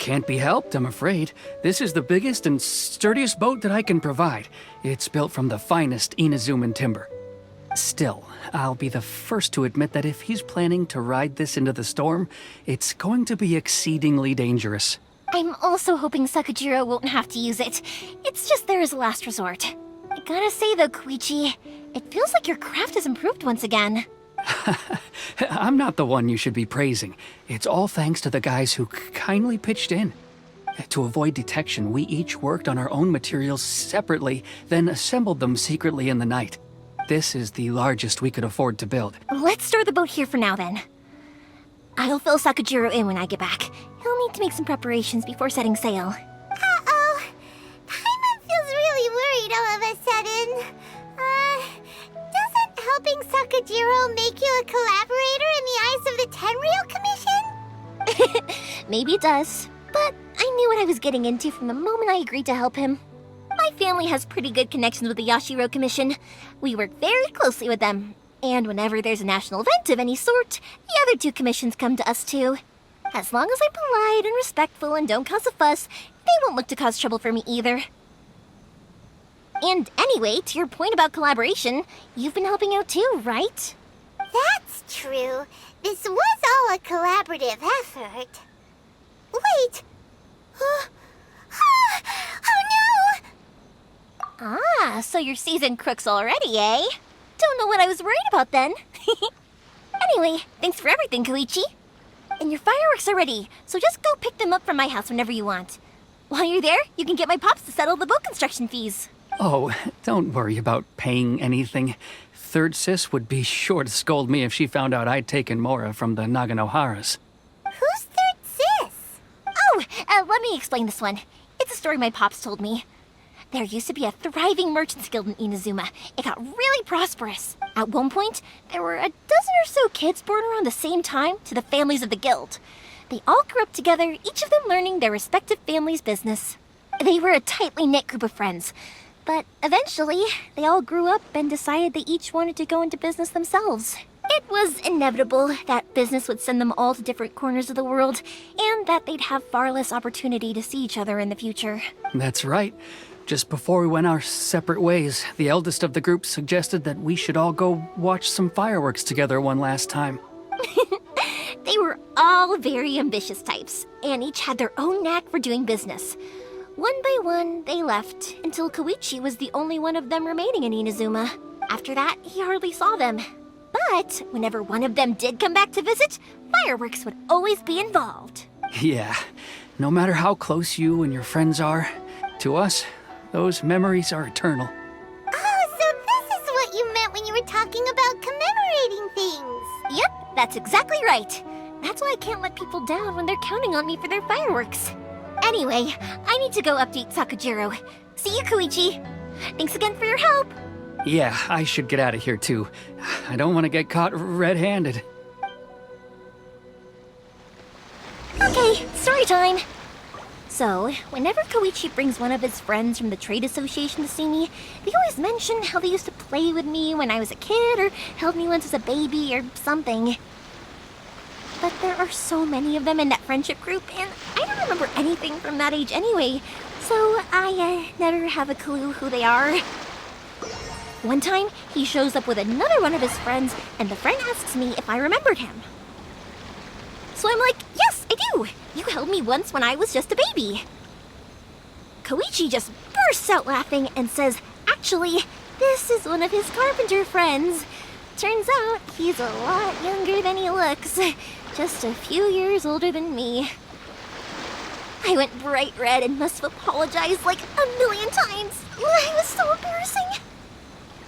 Can't be helped, I'm afraid. This is the biggest and sturdiest boat that I can provide. It's built from the finest Inazuman timber. Still, I'll be the first to admit that if he's planning to ride this into the storm, it's going to be exceedingly dangerous. I'm also hoping Sakajiro won't have to use it. It's just there as a last resort. I gotta say though, Koichi, it feels like your craft has improved once again. I'm not the one you should be praising. It's all thanks to the guys who kindly pitched in. To avoid detection, we each worked on our own materials separately, then assembled them secretly in the night. This is the largest we could afford to build. Let's store the boat here for now then. I'll fill Sakajiro in when I get back. He'll need to make some preparations before setting sail. Uh-oh. Paimon feels really worried all of a sudden. Doesn't helping Sakajiro make you a collaborator in the eyes of the Tenryou Commission? Maybe it does, but I knew what I was getting into from the moment I agreed to help him. My family has pretty good connections with the Yashiro Commission. We work very closely with them. And whenever there's a national event of any sort, the other two commissions come to us too. As long as I'm polite and respectful and don't cause a fuss, they won't look to cause trouble for me either. And anyway, to your point about collaboration, you've been helping out too, right? That's true. This was all a collaborative effort. Wait! Oh no! Ah, so you're seasoned crooks already, eh? Don't know what I was worried about then. Anyway, thanks for everything, Koichi. And your fireworks are ready, so just go pick them up from my house whenever you want. While you're there, you can get my pops to settle the boat construction fees. Oh, don't worry about paying anything. Third Sis would be sure to scold me if she found out I'd taken Mora from the Naganoharas. Who's Third Sis? Oh, let me explain this one. It's a story my pops told me. There used to be a thriving merchants guild in Inazuma. It got really prosperous. At one point, there were a dozen or so kids born around the same time to the families of the guild. They all grew up together, each of them learning their respective family's business. They were a tightly knit group of friends. But eventually, they all grew up and decided they each wanted to go into business themselves. It was inevitable that business would send them all to different corners of the world, and that they'd have far less opportunity to see each other in the future. That's right. Just before we went our separate ways, the eldest of the group suggested that we should all go watch some fireworks together one last time. They were all very ambitious types, and each had their own knack for doing business. One by one, they left, until Koichi was the only one of them remaining in Inazuma. After that, he hardly saw them. But whenever one of them did come back to visit, fireworks would always be involved. Yeah, no matter how close you and your friends are, to us, those memories are eternal. Oh, so this is what you meant when you were talking about commemorating things. Yep, that's exactly right. That's why I can't let people down when they're counting on me for their fireworks. Anyway, I need to go update Sakajiro. See you, Koichi. Thanks again for your help. Yeah, I should get out of here too. I don't want to get caught red-handed. Okay, story time. So, whenever Koichi brings one of his friends from the trade association to see me, they always mention how they used to play with me when I was a kid or held me once as a baby or something. But there are so many of them in that friendship group, and I don't remember anything from that age anyway, so I never have a clue who they are. One time, he shows up with another one of his friends, and the friend asks me if I remembered him. So I'm like, yes, I do! You held me once when I was just a baby. Koichi just bursts out laughing and says, actually, this is one of his carpenter friends. Turns out, he's a lot younger than he looks. Just a few years older than me. I went bright red and must have apologized like a million times. It was so embarrassing.